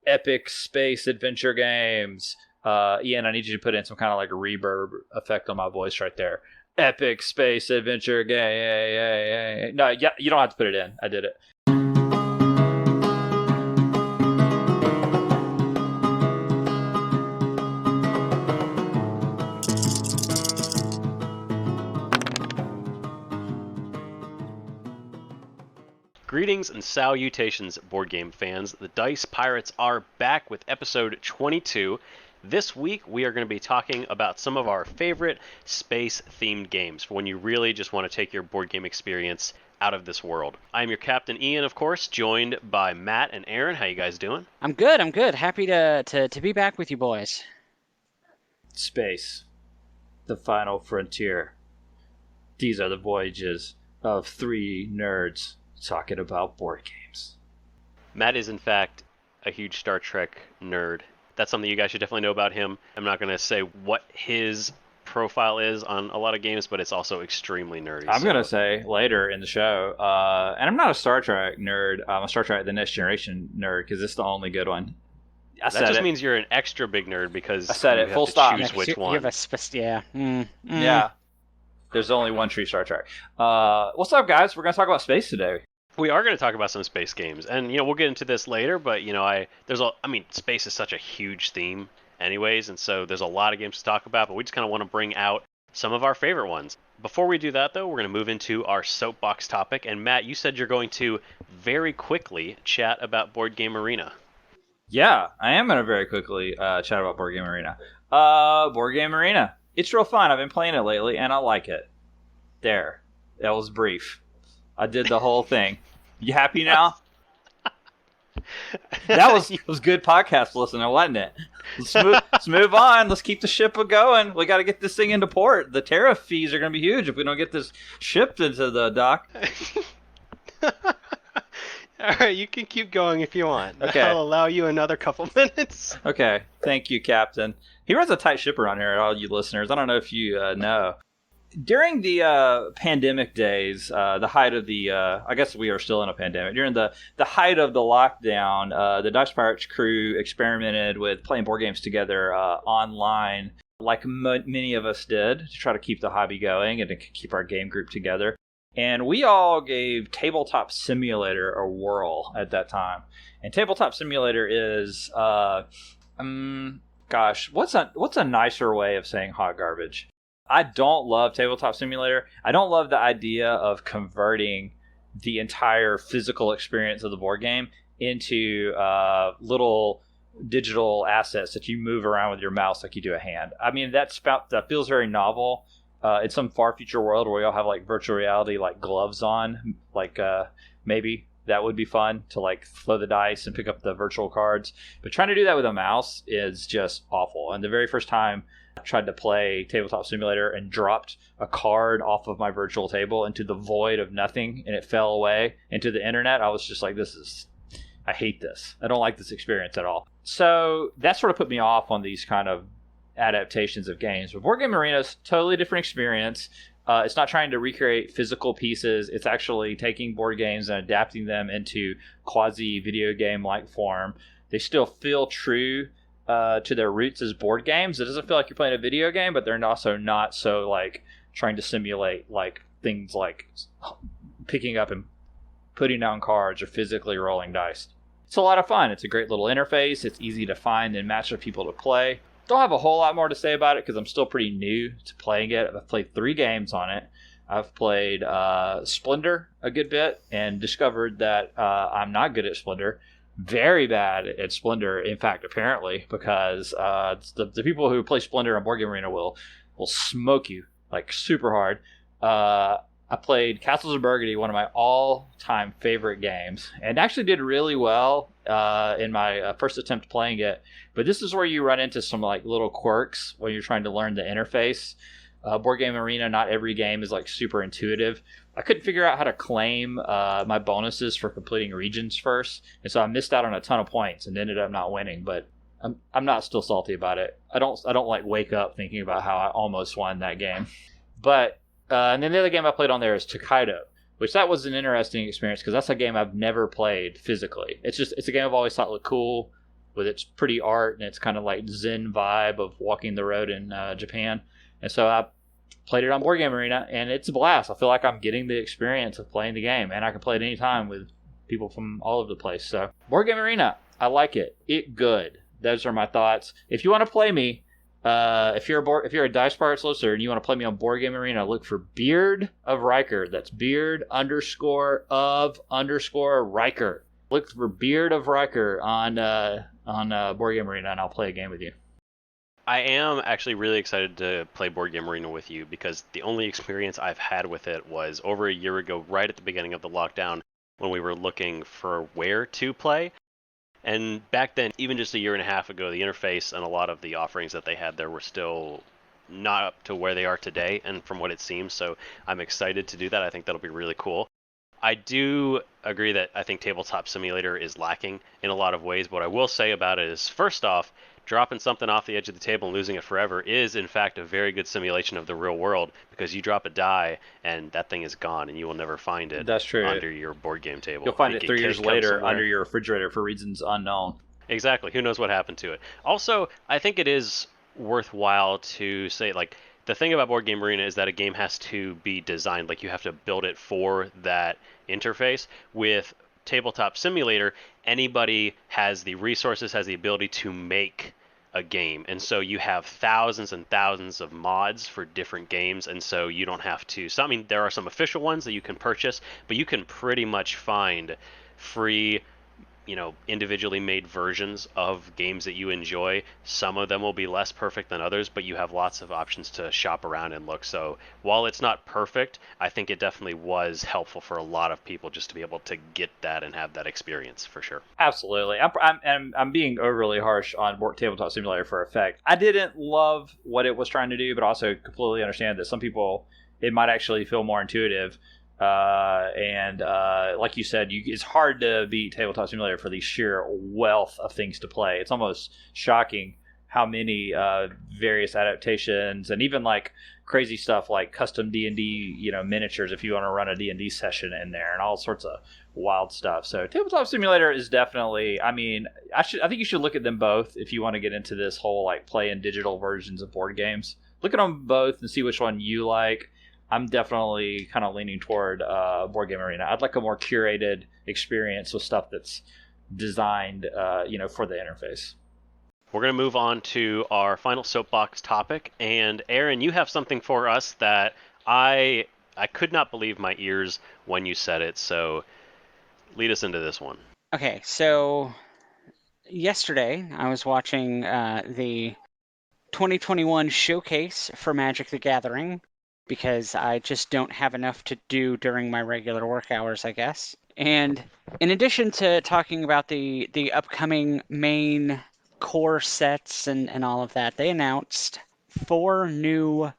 epic space adventure games. Ian, I need you to put in some kind of like reverb effect on my voice right there. Epic space adventure game. No, yeah, you don't have to put it in. I did it. Greetings and salutations, board game fans. The Dice Pirates are back with episode 22. This week, we are going to be talking about some of our favorite space-themed games for when you really just want to take your board game experience out of this world. I'm your captain, Ian, of course, joined by Matt and Aaron. How you guys doing? I'm good. Happy to be back with you boys. Space. The final frontier. These are the voyages of three nerds talking about board games. Matt is, in fact, a huge Star Trek nerd. That's something you guys should definitely know about him. I'm not going to say what his profile is on a lot of games, but it's also extremely nerdy. I'm going to say later in the show, and I'm not a Star Trek nerd. I'm a Star Trek The Next Generation nerd because it's the only good one. That just means you're an extra big nerd because I said it. Full stop. Choose which one. You have a Yeah. There's only one true Star Trek. What's up, guys? We're going to talk about space today. We are going to talk about some space games, and we'll get into this later. But space is such a huge theme, anyways, and so there's a lot of games to talk about. But we just kind of want to bring out some of our favorite ones. Before we do that, though, we're going to move into our soapbox topic. And Matt, you said you're going to very quickly chat about Board Game Arena. Yeah, I am going to very quickly chat about Board Game Arena. Board Game Arena. It's real fun. I've been playing it lately, and I like it. There. That was brief. I did the whole thing. You happy now? That was good podcast listening, wasn't it? Let's move on. Let's keep the ship going. We got to get this thing into port. The tariff fees are going to be huge if we don't get this shipped into the dock. All right, you can keep going if you want. Okay. I'll allow you another couple minutes. Okay. Thank you, Captain. He runs a tight ship around here, all you listeners. I don't know if you know. During the pandemic days, the height of the, I guess we are still in a pandemic. During the height of the lockdown, the Dice Pirates crew experimented with playing board games together online, like many of us did, to try to keep the hobby going and to keep our game group together. And we all gave Tabletop Simulator a whirl at that time. And Tabletop Simulator is, what's a nicer way of saying hot garbage? I don't love Tabletop Simulator. I don't love the idea of converting the entire physical experience of the board game into little digital assets that you move around with your mouse like you do a hand. I mean, that feels very novel. In some far future world where we all have like virtual reality like gloves on, maybe that would be fun to like throw the dice and pick up the virtual cards. But trying to do that with a mouse is just awful. And the very first time I tried to play Tabletop Simulator and dropped a card off of my virtual table into the void of nothing and it fell away into the internet, I was just like, I hate this. I don't like this experience at all. So that sort of put me off on these kind of adaptations of games. But Board Game Arena is totally different experience. It's not trying to recreate physical pieces. It's actually taking board games and adapting them into quasi video game like form. They still feel true to their roots as board games. It doesn't feel like you're playing a video game, but they're also not so like trying to simulate like things like picking up and putting down cards or physically rolling dice. It's a lot of fun. It's a great little interface. It's easy to find and match with people to play. Don't have a whole lot more to say about it because I'm still pretty new to playing it. I've played 3 games on it. I've played Splendor a good bit and discovered that I'm not good at Splendor. Very bad at Splendor, in fact, apparently, because the people who play Splendor on Board Game Arena will smoke you like super hard. I played Castles of Burgundy, one of my all-time favorite games, and actually did really well in my first attempt playing it. But this is where you run into some like little quirks when you're trying to learn the interface. Board Game Arena, not every game is like super intuitive. I couldn't figure out how to claim my bonuses for completing regions first, and so I missed out on a ton of points and ended up not winning. But I'm not still salty about it. I don't like wake up thinking about how I almost won that game. But and then the other game I played on there is Tokaido, which that was an interesting experience because that's a game I've never played physically. It's a game I've always thought looked cool. with its pretty art and its kind of like Zen vibe of walking the road in Japan. And so I played it on Board Game Arena, and it's a blast. I feel like I'm getting the experience of playing the game, and I can play it anytime with people from all over the place. So Board Game Arena, I like it. It good. Those are my thoughts. If you want to play me, if you're a Dice Pirates listener and you want to play me on Board Game Arena, look for Beard of Riker. That's Beard _of_ Riker. Look for Beard of Riker on Board Game Arena, and I'll play a game with you. I am actually really excited to play Board Game Arena with you because the only experience I've had with it was over a year ago, right at the beginning of the lockdown, when we were looking for where to play. And back then, even just a year and a half ago, the interface and a lot of the offerings that they had there were still not up to where they are today, and from what it seems. So I'm excited to do that. I think that'll be really cool. I do agree that I think Tabletop Simulator is lacking in a lot of ways. What I will say about it is, first off, dropping something off the edge of the table and losing it forever is, in fact, a very good simulation of the real world, because you drop a die and that thing is gone and you will never find it. That's true. Under your board game table. You'll find it 3 years later under your refrigerator for reasons unknown. Exactly. Who knows what happened to it? Also, I think it is worthwhile to say, like, the thing about Board Game Arena is that a game has to be designed, like you have to build it for that interface. With Tabletop Simulator, anybody has the resources, has the ability to make a game, and so you have thousands and thousands of mods for different games, and so you don't have to. So I mean, there are some official ones that you can purchase, but you can pretty much find free, individually made versions of games that you enjoy. Some of them will be less perfect than others, but you have lots of options to shop around and look. So while it's not perfect, I think it definitely was helpful for a lot of people just to be able to get that and have that experience for sure. Absolutely. I'm being overly harsh on Tabletop Simulator for effect. I didn't love what it was trying to do, but also completely understand that some people, it might actually feel more intuitive. Like you said, it's hard to beat Tabletop Simulator for the sheer wealth of things to play. It's almost shocking how many various adaptations and even like crazy stuff like custom D&D, miniatures if you want to run a D&D session in there and all sorts of wild stuff. So Tabletop Simulator is definitely, I think you should look at them both if you want to get into this whole like play in digital versions of board games. Look at them both and see which one you like. I'm definitely kind of leaning toward Board Game Arena. I'd like a more curated experience with stuff that's designed, for the interface. We're going to move on to our final soapbox topic. And Aaron, you have something for us that I could not believe my ears when you said it. So lead us into this one. Okay, so yesterday I was watching the 2021 showcase for Magic the Gathering, because I just don't have enough to do during my regular work hours, I guess. And in addition to talking about the upcoming main core sets and all of that, they announced 4 new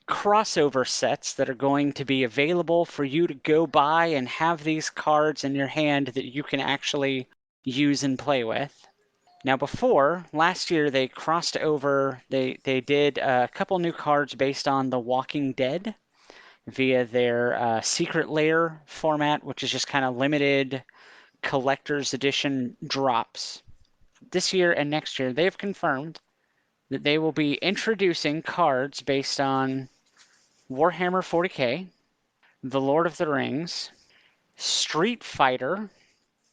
crossover sets that are going to be available for you to go buy and have these cards in your hand that you can actually use and play with. Now before, last year they crossed over, they did a couple new cards based on The Walking Dead via their Secret Lair format, which is just kind of limited collector's edition drops. This year and next year, they've confirmed that they will be introducing cards based on Warhammer 40k, The Lord of the Rings, Street Fighter,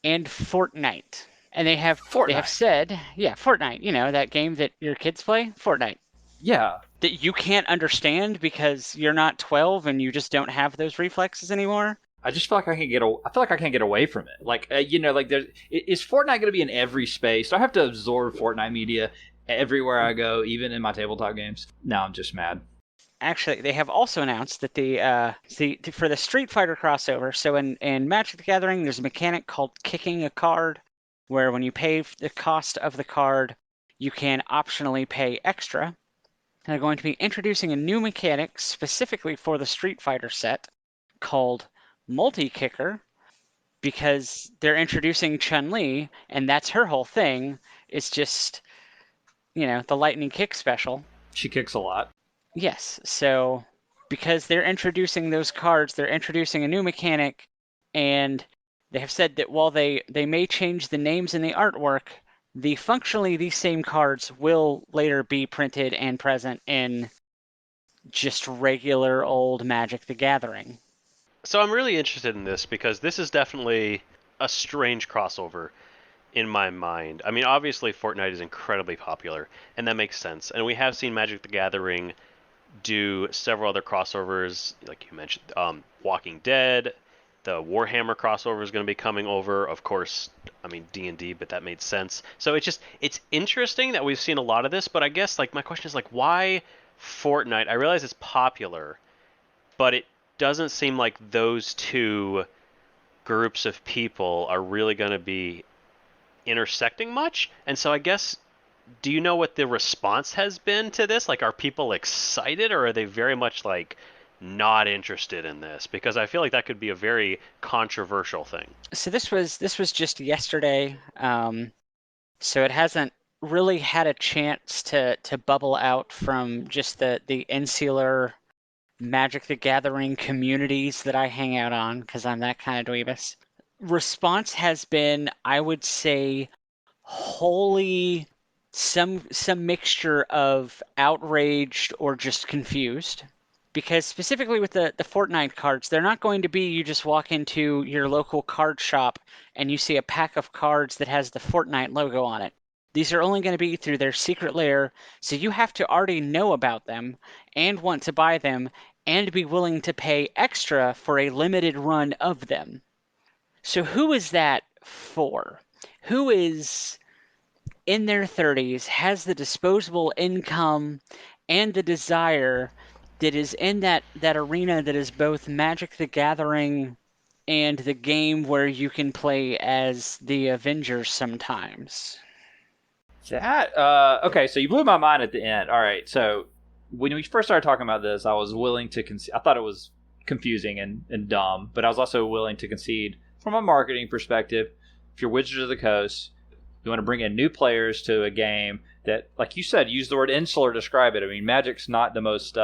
and Fortnite. And they have said, Fortnite, that game that your kids play, Fortnite. Yeah. That you can't understand because you're not 12 and you just don't have those reflexes anymore. I just feel like I feel like I can't get away from it. Like, is Fortnite going to be in every space? Do I have to absorb Fortnite media everywhere I go, even in my tabletop games? No, I'm just mad. Actually, they have also announced that for the Street Fighter crossover, so in Magic the Gathering, there's a mechanic called kicking a card, where when you pay the cost of the card, you can optionally pay extra. And they're going to be introducing a new mechanic specifically for the Street Fighter set called Multi-Kicker, because they're introducing Chun-Li, and that's her whole thing. It's just, the lightning kick special. She kicks a lot. Yes, so because they're introducing those cards, they're introducing a new mechanic, and they have said that while they may change the names in the artwork, functionally these same cards will later be printed and present in just regular old Magic the Gathering. So I'm really interested in this because this is definitely a strange crossover in my mind. I mean, obviously Fortnite is incredibly popular, and that makes sense. And we have seen Magic the Gathering do several other crossovers, like you mentioned, Walking Dead. The Warhammer crossover is going to be coming over, of course. I mean D&D, but that made sense. So it's interesting that we've seen a lot of this. But I guess like my question is like, why Fortnite? I realize it's popular, but it doesn't seem like those two groups of people are really going to be intersecting much. And so I guess, do you know what the response has been to this? Like, are people excited, or are they very much like not interested in this? Because I feel like that could be a very controversial thing. So this was just yesterday, so it hasn't really had a chance to bubble out from just the insular Magic the Gathering communities that I hang out on, because I'm that kind of dweebus. Response has been, I would say, wholly some mixture of outraged or just confused. Because specifically with the Fortnite cards, they're not going to be you just walk into your local card shop and you see a pack of cards that has the Fortnite logo on it. These are only going to be through their secret lair, so you have to already know about them and want to buy them and be willing to pay extra for a limited run of them. So who is that for? Who is in their 30s, has the disposable income and the desire that is in that arena that is both Magic the Gathering and the game where you can play as the Avengers sometimes? That okay, so you blew my mind at the end. All right, so when we first started talking about this, I was willing to concede. I thought it was confusing and dumb, but I was also willing to concede from a marketing perspective. If you're Wizards of the Coast, you want to bring in new players to a game that, like you said, use the word insular to describe it. I mean, Magic's not the most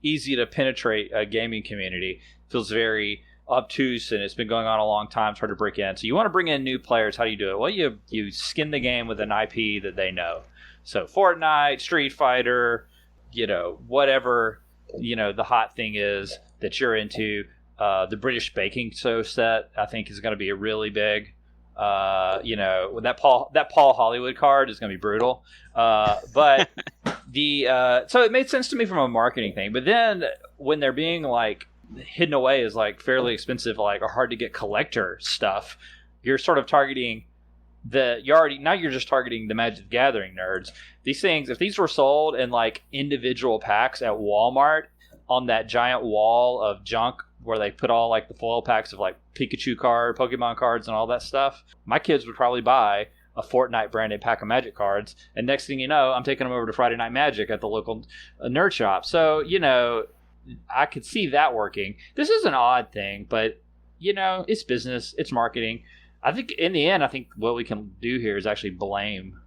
easy to penetrate gaming community. It feels very obtuse, and it's been going on a long time. It's hard to break in. So you want to bring in new players. How do you do it? Well, you skin the game with an IP that they know. So Fortnite, Street Fighter, whatever, the hot thing is that you're into. The British Baking Show set, I think, is going to be a really big. That Paul Hollywood card is going to be brutal. But so it made sense to me from a marketing thing. But then when they're being like hidden away as like fairly expensive, like or hard to get collector stuff, you're sort of targeting you're just targeting the Magic the Gathering nerds. These things, if these were sold in like individual packs at Walmart on that giant wall of junk where they put all like the foil packs of like Pikachu card, Pokemon cards, and all that stuff, my kids would probably buy a Fortnite branded pack of Magic cards. And next thing you know, I'm taking them over to Friday Night Magic at the local nerd shop. So, I could see that working. This is an odd thing, but, it's business, it's marketing. I think in the end, what we can do here is actually blame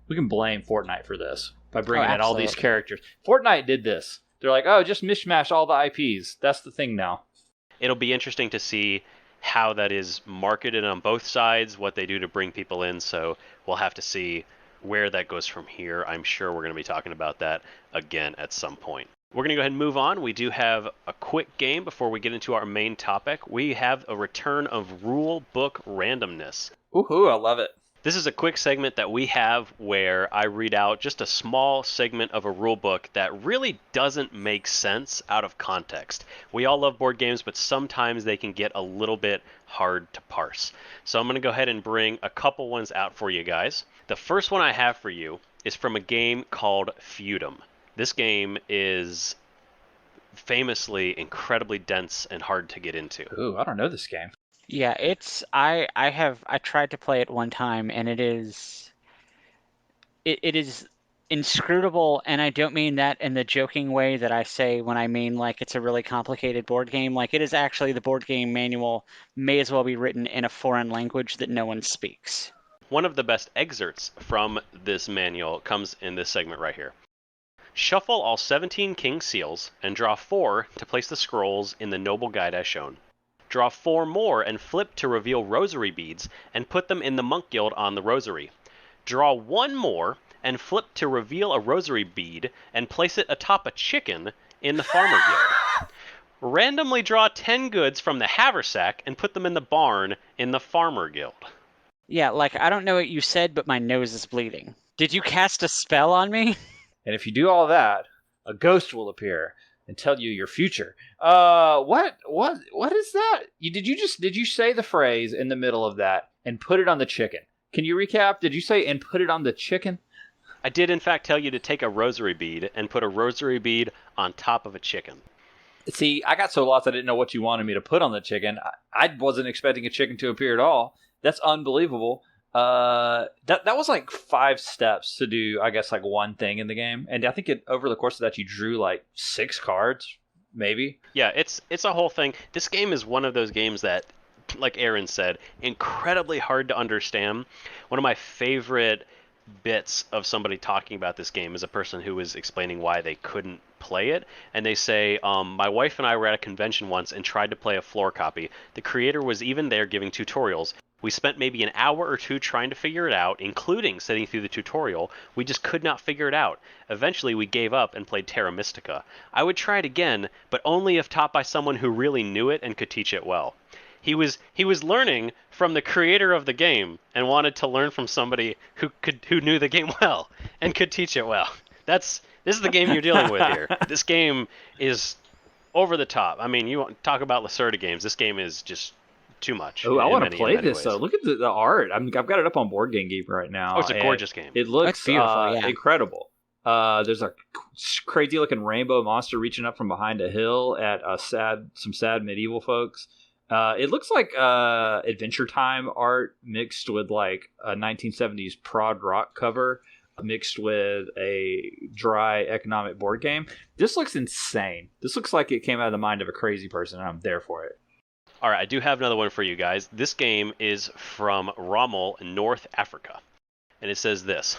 Fortnite for this by bringing in all these characters. Fortnite did this. They're like, oh, just mishmash all the IPs. That's the thing now. It'll be interesting to see how that is marketed on both sides, what they do to bring people in. So we'll have to see where that goes from here. I'm sure we're going to be talking about that again at some point. We're going to go ahead and move on. We do have a quick game before we get into our main topic. We have a return of Rule Book Randomness. Woohoo, I love it. This is a quick segment that we have where I read out just a small segment of a rule book that really doesn't make sense out of context. We all love board games, but sometimes they can get a little bit hard to parse. So I'm going to go ahead and bring a couple ones out for you guys. The first one I have for you is from a game called Feudum. This game is famously incredibly dense and hard to get into. Ooh, I don't know this game. Yeah, I tried to play it one time, and it is inscrutable, and I don't mean that in the joking way that I say when I mean like it's a really complicated board game. Like it is actually the board game manual may as well be written in a foreign language that no one speaks. One of the best excerpts from this manual comes in this segment right here. Shuffle all 17 king seals and draw 4 to place the scrolls in the noble guide as shown. Draw 4 more and flip to reveal rosary beads and put them in the monk guild on the rosary. Draw one more and flip to reveal a rosary bead and place it atop a chicken in the Farmer Guild. Randomly draw 10 goods from the haversack and put them in the barn in the Farmer Guild. Yeah, like, I don't know what you said, but my nose is bleeding. Did you cast a spell on me? And if you do all that, a ghost will appear and tell you your future. What is that? Did you say the phrase in the middle of that and put it on the chicken? Can you recap? Did you say and put it on the chicken? I did in fact tell you to take a rosary bead and put a rosary bead on top of a chicken. See, I got so lost I didn't know what you wanted me to put on the chicken. I wasn't expecting a chicken to appear at all. That's unbelievable. That was like 5 steps to do, I guess, like one thing in the game. And I think over the course of that, you drew like 6 cards, maybe. Yeah, it's a whole thing. This game is one of those games that, like Aaron said, incredibly hard to understand. One of my favorite bits of somebody talking about this game is a person who was explaining why they couldn't play it, and they say, my wife and I were at a convention once and tried to play a floor copy. The creator was even there giving tutorials. We spent maybe an hour or 2 trying to figure it out, including sitting through the tutorial. We just could not figure it out. Eventually we gave up and played Terra Mystica. I would try it again, but only if taught by someone who really knew it and could teach it well. He was learning from the creator of the game and wanted to learn from somebody who knew the game well and could teach it well. This is the game you're dealing with here. This game is over the top. I mean, you want talk about Lacerda games. This game is just too much. Oh, I want to play this though. Look at the art. I've got it up on Board Game Geek right now. Oh, it's a gorgeous game. It looks beautiful, yeah. incredible. There's a crazy looking rainbow monster reaching up from behind a hill at some sad medieval folks. It looks like Adventure Time art mixed with like a 1970s prog rock cover mixed with a dry economic board game. This looks insane. This looks like it came out of the mind of a crazy person, and I'm there for it. All right, I do have another one for you guys. This game is from Rommel, North Africa, and it says this.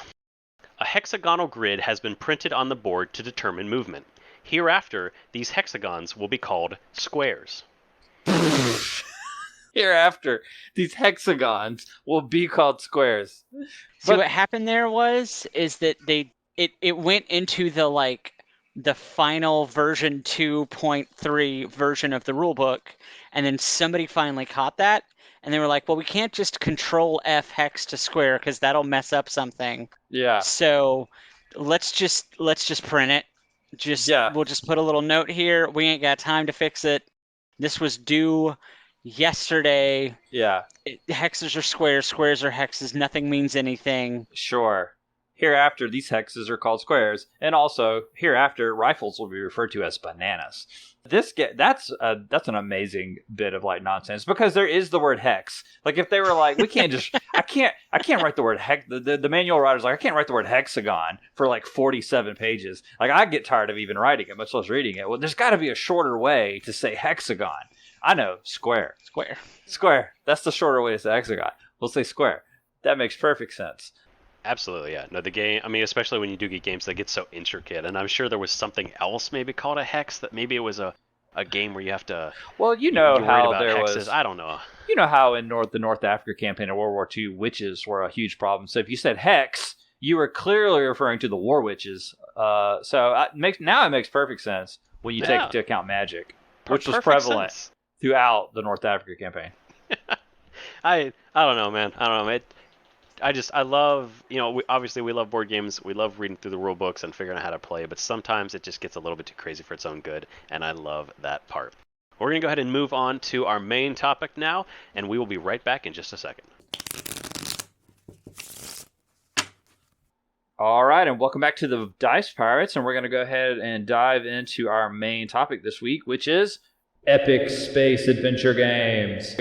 A hexagonal grid has been printed on the board to determine movement. Hereafter, these hexagons will be called squares. Hereafter, these hexagons will be called squares. So what happened there is that it went into the final version 2.3 version of the rule book, and then somebody finally caught that, and they were like, well, we can't just control F hex to square because that'll mess up something. Yeah. So let's just print it. We'll just put a little note here. We ain't got time to fix it. This was due yesterday. Yeah. Hexes are squares, squares are hexes, nothing means anything. Sure. Hereafter, these hexes are called squares, and also hereafter, rifles will be referred to as bananas. That's an amazing bit of like nonsense because there is the word hex. Like if they were like, we can't just, I can't write the word hex. The manual writer's like, I can't write the word hexagon for like 47 pages. Like I get tired of even writing it, much less reading it. Well, there's got to be a shorter way to say hexagon. I know, square. That's the shorter way to say hexagon. We'll say square. That makes perfect sense. Absolutely, yeah. No, the game, I mean, especially when you do get games that get so intricate, and I'm sure there was something else maybe called a hex, that maybe it was a game where you have to... Well, you know how there hexes. was... I don't know. You know how in the North Africa campaign of World War II, witches were a huge problem. So if you said hex, you were clearly referring to the war witches. It makes perfect sense when you take into account magic, which was prevalent throughout the North Africa campaign. I don't know, man. I don't know. I love, obviously we love board games. We love reading through the rule books and figuring out how to play, but sometimes it just gets a little bit too crazy for its own good, and I love that part. We're going to go ahead and move on to our main topic now, and we will be right back in just a second. All right, and welcome back to the Dice Pirates, and we're going to go ahead and dive into our main topic this week, which is Epic Space Adventure Games.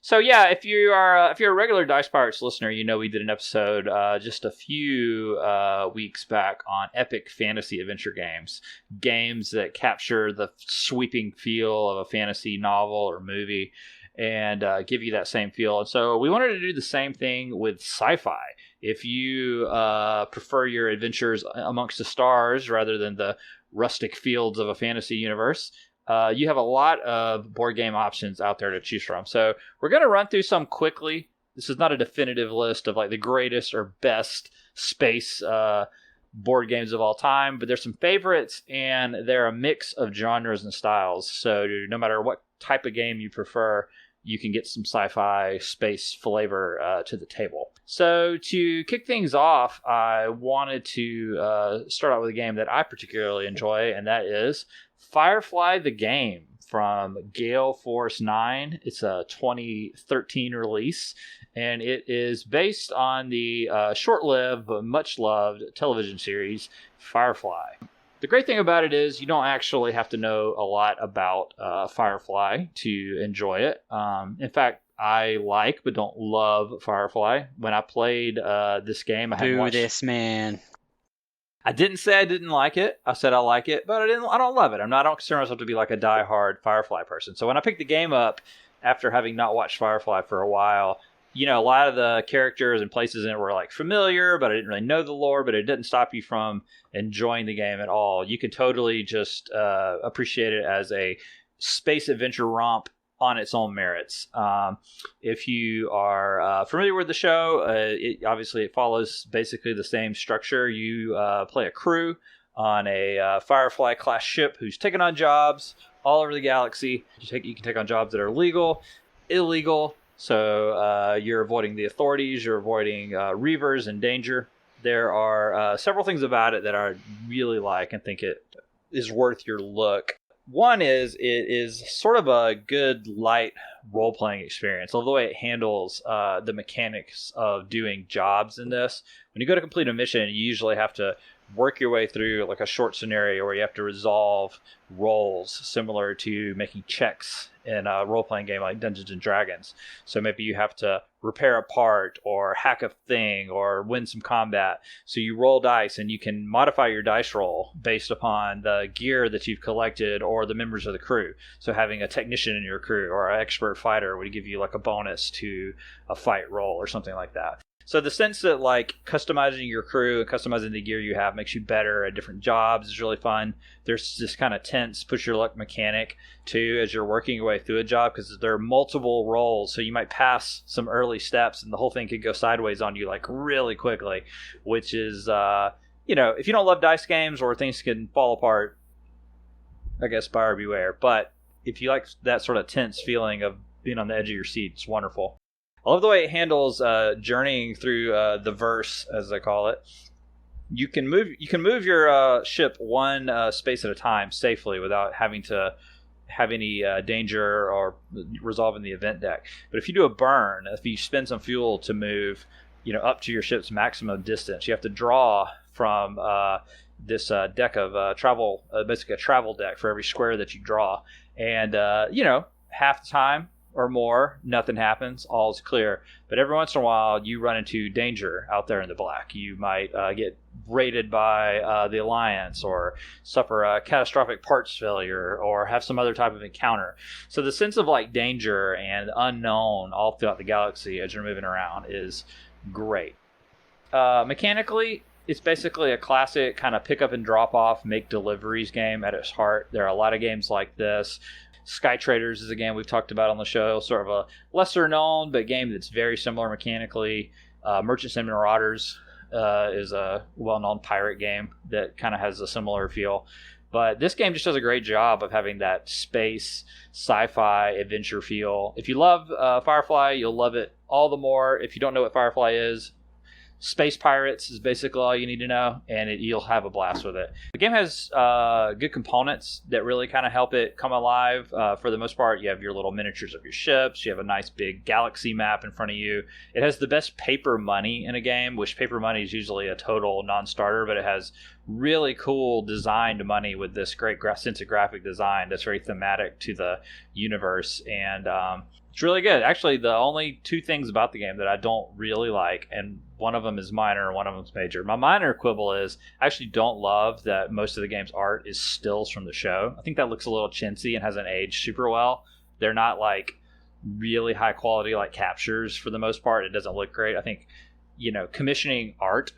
So yeah, if you're a regular Dice Pirates listener, you know we did an episode just a few weeks back on epic fantasy adventure games that capture the sweeping feel of a fantasy novel or movie and give you that same feel. And so we wanted to do the same thing with sci-fi. If you prefer your adventures amongst the stars rather than the rustic fields of a fantasy universe, you have a lot of board game options out there to choose from. So we're going to run through some quickly. this is not a definitive list of like the greatest or best space board games of all time, but there's some favorites, and they're a mix of genres and styles. So no matter what type of game you prefer, you can get some sci-fi space flavor to the table. So to kick things off, I wanted to start out with a game that I particularly enjoy, and that is Firefly the game from Gale Force 9. It's a 2013 release, and it is based on the short-lived but much-loved television series Firefly. The great thing about it is you don't actually have to know a lot about Firefly to enjoy it. In fact, I like but don't love Firefly. When I played this game, I hadn't watched... this, man. I didn't say I didn't like it. I said I like it, but I don't love it. I don't consider myself to be like a diehard Firefly person. So when I picked the game up after having not watched Firefly for a while, you know, a lot of the characters and places in it were like familiar, but I didn't really know the lore, but it didn't stop you from enjoying the game at all. You can totally just appreciate it as a space adventure romp on its own merits. If you are familiar with the show, obviously it follows basically the same structure. You play a crew on a Firefly class ship who's taking on jobs all over the galaxy. You can take on jobs that are legal, illegal. So you're avoiding the authorities, you're avoiding reavers and danger. There are several things about it that I really like and think it is worth your look. One is it is sort of a good light role-playing experience. Although the way it handles the mechanics of doing jobs in this, when you go to complete a mission, you usually have to work your way through like a short scenario where you have to resolve roles similar to making checks in a role-playing game like Dungeons and Dragons. So maybe you have to repair a part or hack a thing or win some combat. So you roll dice, and you can modify your dice roll based upon the gear that you've collected or the members of the crew. So having a technician in your crew or an expert fighter would give you like a bonus to a fight roll or something like that. So the sense that like customizing your crew and customizing the gear you have makes you better at different jobs is really fun. There's this kind of tense push your luck mechanic too as you're working your way through a job, because there are multiple roles. So you might pass some early steps and the whole thing could go sideways on you like really quickly, which is, you know, if you don't love dice games or things can fall apart, I guess buyer beware. But if you like that sort of tense feeling of being on the edge of your seat, it's wonderful. I love the way it handles journeying through the verse, as I call it. You can move your ship one space at a time safely without having to have any danger or resolving the event deck. But if you do a burn, if you spend some fuel to move, you know, up to your ship's maximum distance, you have to draw from this deck of travel, basically a travel deck for every square that you draw. And you know, half the time or more, nothing happens, all's clear. But every once in a while, you run into danger out there in the black. You might get raided by the Alliance, or suffer a catastrophic parts failure, or have some other type of encounter. So the sense of like danger and unknown all throughout the galaxy as you're moving around is great. Mechanically, it's basically a classic kind of pick up and drop off, make deliveries game at its heart. There are a lot of games like this. Sky Traders is a game we've talked about on the show, sort of a lesser known but game that's very similar mechanically. Merchants and Marauders is a well-known pirate game that kind of has a similar feel. But this game just does a great job of having that space, sci-fi, adventure feel. If you love Firefly, you'll love it all the more. If you don't know what Firefly is, Space Pirates is basically all you need to know, and you'll have a blast with it. The game has good components that really kind of help it come alive. For the most part, you have your little miniatures of your ships. You have a nice big galaxy map in front of you. It has the best paper money in a game, which paper money is usually a total non-starter, but it has really cool designed money with this great sense of graphic design that's very thematic to the universe, and it's really good. Actually, the only two things about the game that I don't really like, and one of them is minor and one of them is major. My minor quibble is I actually don't love that most of the game's art is stills from the show. I think that looks a little chintzy and hasn't aged super well. They're not like really high quality like captures for the most part. It doesn't look great. I think, you know, commissioning art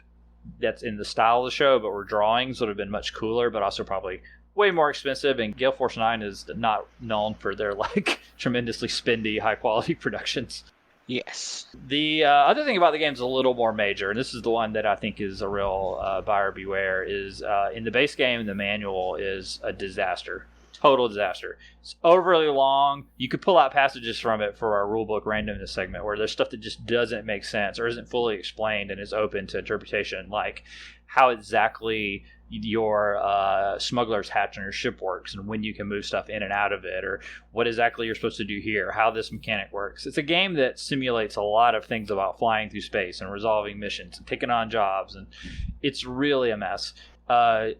that's in the style of the show but were drawings would have been much cooler, but also probably way more expensive. And Gale Force 9 is not known for their like tremendously spendy high quality productions. Yes. The other thing about the game is a little more major, and this is the one that I think is a real buyer beware, is in the base game, the manual is a disaster. Total disaster. It's overly long. You could pull out passages from it for our Rule Book Randomness segment where there's stuff that just doesn't make sense or isn't fully explained and is open to interpretation, like how exactly your smuggler's hatch on your ship works and when you can move stuff in and out of it, or what exactly you're supposed to do here, how this mechanic works. It's a game that simulates a lot of things about flying through space and resolving missions and taking on jobs, and it's really a mess.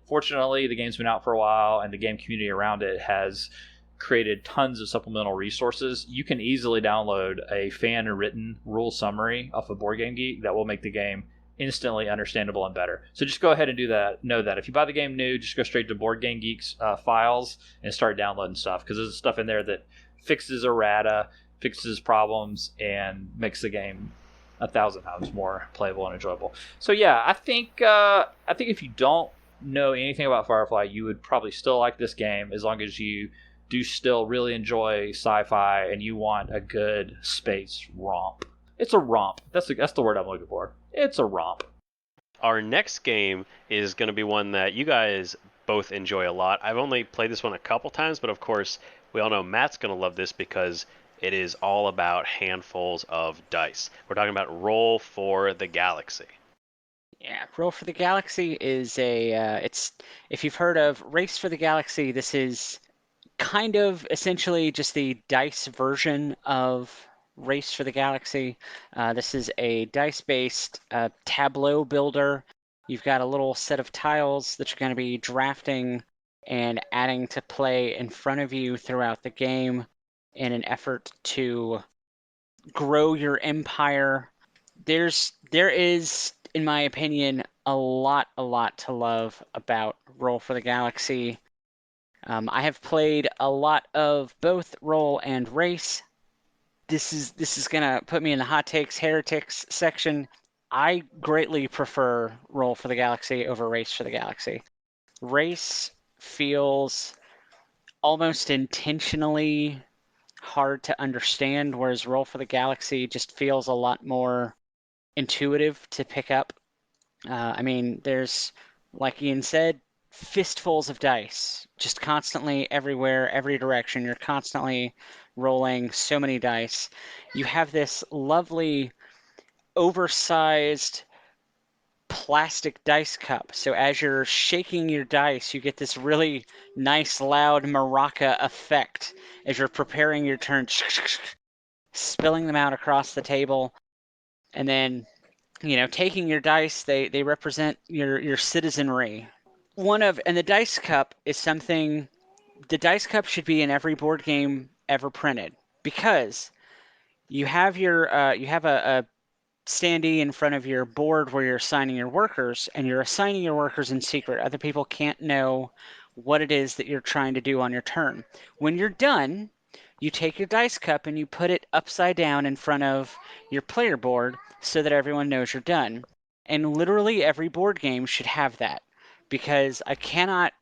Fortunately, the game's been out for a while, and the game community around it has created tons of supplemental resources. You can easily download a fan-written rule summary off of Board Game Geek that will make the game instantly understandable and better. So just go ahead and do that. Know that if you buy the game new, just go straight to Board Game Geek's files and start downloading stuff, because there's stuff in there that fixes errata, fixes problems, and makes the game 1,000 times more playable and enjoyable. So yeah, I think if you don't know anything about Firefly, you would probably still like this game, as long as you do still really enjoy sci-fi and you want a good space romp. It's a romp. That's the word I'm looking for. It's a romp. Our next game is going to be one that you guys both enjoy a lot. I've only played this one a couple times, but of course, we all know Matt's going to love this because it is all about handfuls of dice. We're talking about Roll for the Galaxy. Yeah, Roll for the Galaxy is it's, if you've heard of Race for the Galaxy, this is kind of essentially just the dice version of Race for the Galaxy. This is a dice-based tableau builder. You've got a little set of tiles that you're going to be drafting and adding to play in front of you throughout the game in an effort to grow your empire. There is, in my opinion, a lot to love about Roll for the Galaxy. I have played a lot of both Roll and Race. This is gonna put me in the hot takes heretics section. I greatly prefer Roll for the Galaxy over Race for the Galaxy. Race feels almost intentionally hard to understand, whereas Roll for the Galaxy just feels a lot more intuitive to pick up. I mean, there's, like Ian said, fistfuls of dice, just constantly everywhere, every direction. You're constantly rolling so many dice. You have this lovely, oversized plastic dice cup. So as you're shaking your dice, you get this really nice, loud maraca effect as you're preparing your turn, spilling them out across the table. And then, taking your dice, they represent your citizenry. And the dice cup is something, the dice cup should be in every board game ever printed, because you have a standee in front of your board where you're assigning your workers, and you're assigning your workers in secret. Other people can't know what it is that you're trying to do on your turn. When you're done, you take your dice cup and you put it upside down in front of your player board so that everyone knows you're done. And literally every board game should have that, because I cannot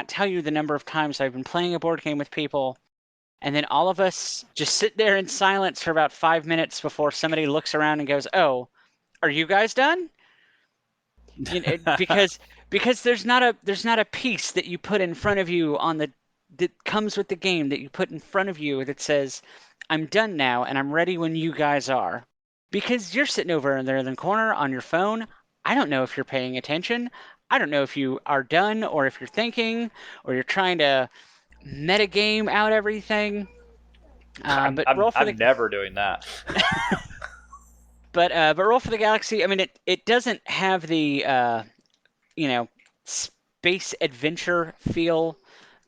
tell you the number of times I've been playing a board game with people, and then all of us just sit there in silence for about 5 minutes before somebody looks around and goes, "Oh, are you guys done?" Because there's not a piece that you put in front of you that comes with the game that you put in front of you that says, "I'm done now and I'm ready when you guys are." Because you're sitting over there in the corner on your phone. I don't know if you're paying attention. I don't know if you are done or if you're thinking or you're trying to metagame out everything. I'm never doing that. But Roll for the Galaxy, I mean, it doesn't have the space adventure feel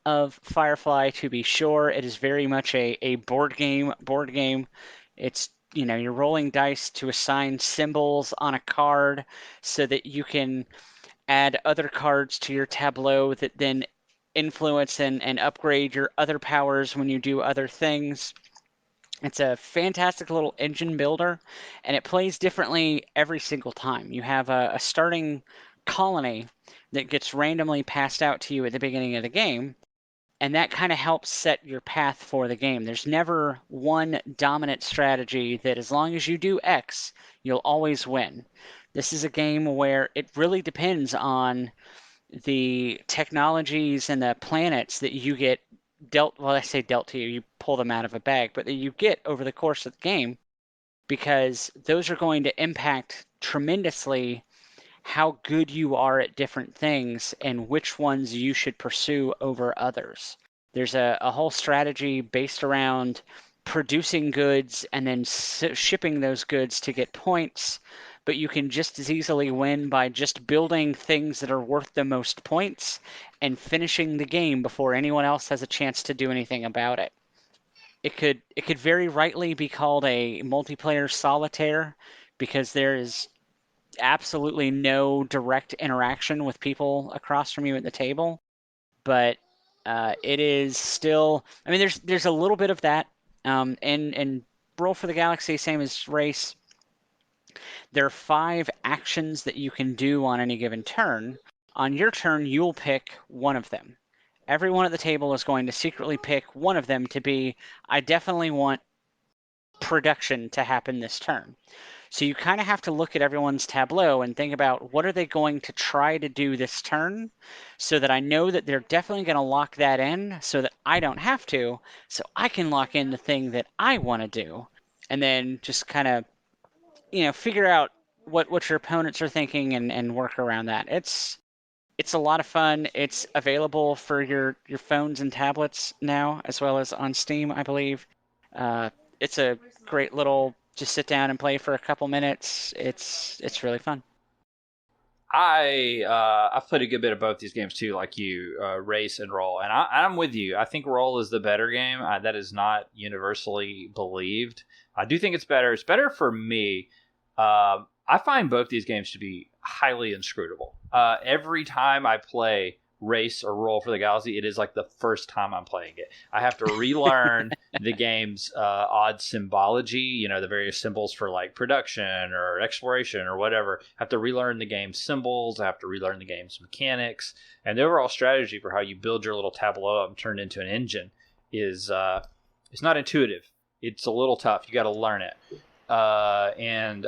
of Firefly, to be sure. It is very much a board game. It's, you're rolling dice to assign symbols on a card so that you can add other cards to your tableau that then influence and upgrade your other powers when you do other things. It's a fantastic little engine builder, and it plays differently every single time. You have a starting colony that gets randomly passed out to you at the beginning of the game, And that kind of helps set your path for the game. There's never one dominant strategy that as long as you do X, you'll always win. This is a game where it really depends on the technologies and the planets that you get dealt, well, I say dealt to you, you pull them out of a bag, but that you get over the course of the game, because those are going to impact tremendously how good you are at different things and which ones you should pursue over others. There's a whole strategy based around producing goods and then shipping those goods to get points, but you can just as easily win by just building things that are worth the most points and finishing the game before anyone else has a chance to do anything about it. It could very rightly be called a multiplayer solitaire because there is absolutely no direct interaction with people across from you at the table, but it is still. I mean, there's a little bit of that, and Roll for the Galaxy, same as Race. There are 5 actions that you can do on any given turn. On your turn, you'll pick one of them. Everyone at the table is going to secretly pick one of them to be, I definitely want production to happen this turn. So you kind of have to look at everyone's tableau and think about what are they going to try to do this turn so that I know that they're definitely going to lock that in so that I don't have to, so I can lock in the thing that I want to do. And then just kind of, figure out what your opponents are thinking and work around that. It's a lot of fun. It's available for your phones and tablets now, as well as on Steam, I believe. It's a great little just sit down and play for a couple minutes. It's really fun. I've played a good bit of both these games too, like you, Race and Roll, and I'm with you. I think Roll is the better game. That is not universally believed. I do think it's better. It's better for me. I find both these games to be highly inscrutable. Every time I play Race or Roll for the Galaxy, it is like the first time I'm playing it. I have to relearn the game's odd symbology, the various symbols for like production or exploration or whatever. I have to relearn the game's symbols. I have to relearn the game's mechanics. And the overall strategy for how you build your little tableau up and turn it into an engine is it's not intuitive. It's a little tough. You got to learn it. And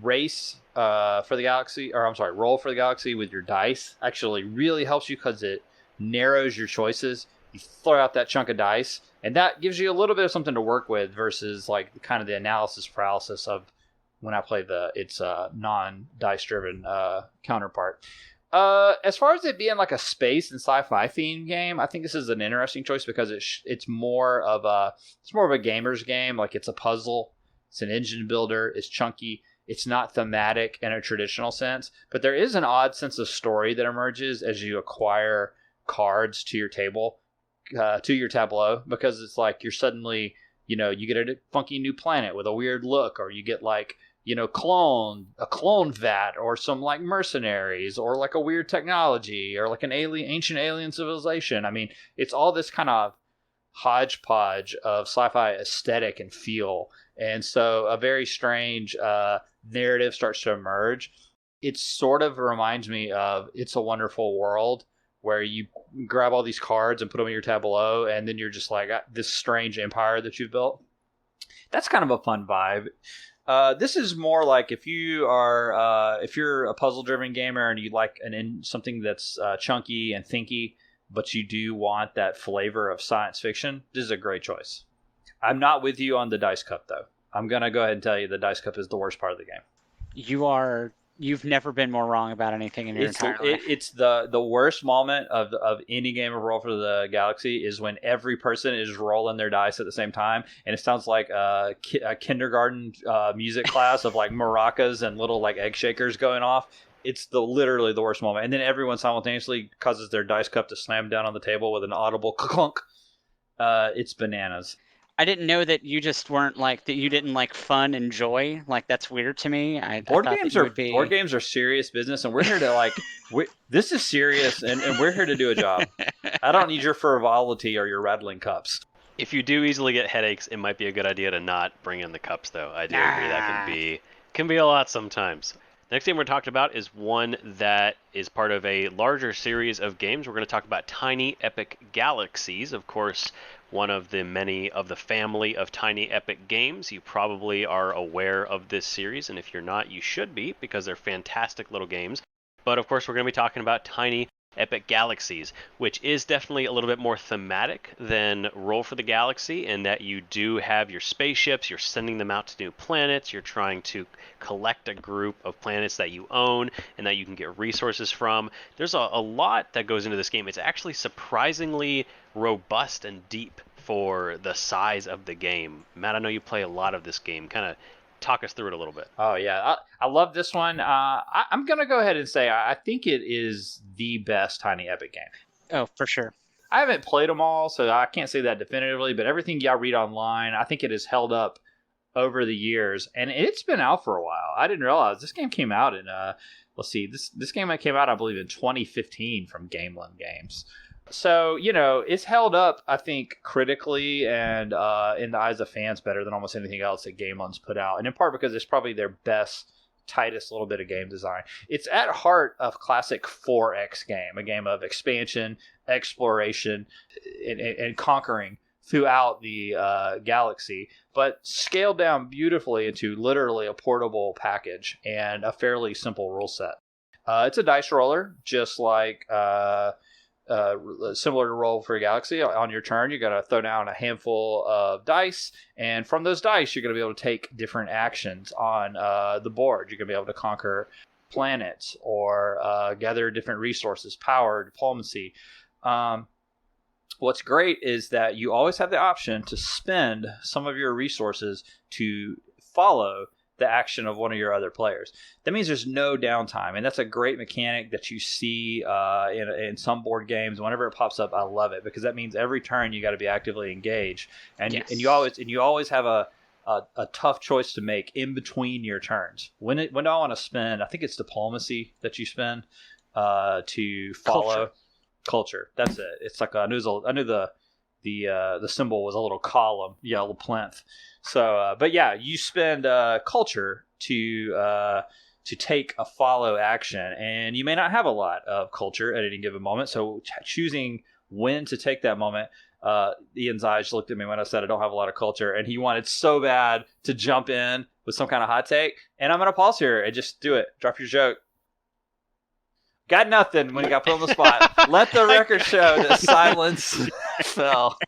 Race for the Galaxy, or I'm sorry, Roll for the Galaxy with your dice actually really helps you because it narrows your choices. You throw out that chunk of dice, and that gives you a little bit of something to work with versus like kind of the analysis paralysis of when I play its non-dice driven counterpart. As far as it being like a space and sci-fi themed game, I think this is an interesting choice because it's more of a gamer's game. Like it's a puzzle. It's an engine builder. It's chunky. It's not thematic in a traditional sense, but there is an odd sense of story that emerges as you acquire cards to your table, to your tableau, because it's like you're suddenly, you get a funky new planet with a weird look, or you get like, a clone vat, or some like mercenaries, or like a weird technology, or like an ancient alien civilization. I mean, it's all this kind of hodgepodge of sci-fi aesthetic and feel. And so a very strange narrative starts to emerge. It sort of reminds me of It's a Wonderful World, where you grab all these cards and put them in your tableau, and then you're just like, this strange empire that you've built. That's kind of a fun vibe. This is more like if you're a puzzle-driven gamer and you like something that's chunky and thinky, but you do want that flavor of science fiction, this is a great choice. I'm not with you on the Dice Cup, though. I'm going to go ahead and tell you the Dice Cup is the worst part of the game. You've never been more wrong about anything in your entire life. It's the worst moment of any game of Roll for the Galaxy is when every person is rolling their dice at the same time, and it sounds like a kindergarten music class of like maracas and little like egg shakers going off. It's literally the worst moment. And then everyone simultaneously causes their dice cup to slam down on the table with an audible clunk. It's bananas. I didn't know that you just weren't like that. You didn't like fun and joy. Like that's weird to me. Board games are serious business, and we're here to this is serious, and we're here to do a job. I don't need your frivolity or your rattling cups. If you do easily get headaches, it might be a good idea to not bring in the cups, though. I do agree that can be a lot sometimes. Next game we're talking about is one that is part of a larger series of games. We're going to talk about Tiny Epic Galaxies. Of course, one of the many of the family of Tiny Epic games. You probably are aware of this series, and if you're not, you should be, because they're fantastic little games. But of course, we're going to be talking about Tiny Epic Galaxies, which is definitely a little bit more thematic than Roll for the Galaxy, in that you do have your spaceships, you're sending them out to new planets, you're trying to collect a group of planets that you own and that you can get resources from. There's a lot that goes into this game. It's actually surprisingly robust and deep for the size of the game. Matt, I know you play a lot of this game. Kind of talk us through it a little bit. Oh, yeah. I love this one. I'm going to go ahead and say I think it is the best Tiny Epic game. Oh, for sure. I haven't played them all, so I can't say that definitively, but everything y'all read online, I think it has held up over the years, and it's been out for a while. I didn't realize this game came out in, let's see, this game came out, I believe, in 2015 from Gameland Games. So, it's held up, I think, critically and in the eyes of fans better than almost anything else that Gameland's put out. And in part because it's probably their best, tightest little bit of game design. It's at heart a classic 4X game, a game of expansion, exploration, and conquering throughout the galaxy, but scaled down beautifully into literally a portable package and a fairly simple rule set. It's a dice roller, just like... similar to Roll for a Galaxy. On your turn, you're going to throw down a handful of dice, and from those dice, you're going to be able to take different actions on the board. You're going to be able to conquer planets or gather different resources, power, diplomacy. What's great is that you always have the option to spend some of your resources to follow the action of one of your other players. That means there's no downtime, and that's a great mechanic that you see in some board games. Whenever it pops up, I love it, because that means every turn you got to be actively engaged, and Yes. you always have a tough choice to make in between your turns. When do I want to spend? I think it's diplomacy that you spend to follow culture. That's it. It's like I knew the symbol was a little column, a little plinth. So, but yeah, you spend culture to take a follow action, and you may not have a lot of culture at any given moment. So, choosing when to take that moment. Ian's eyes looked at me when I said I don't have a lot of culture, and he wanted so bad to jump in with some kind of hot take. And I'm gonna pause here and just do it. Drop your joke. Got nothing when he got put on the spot. Let the record show that silence fell.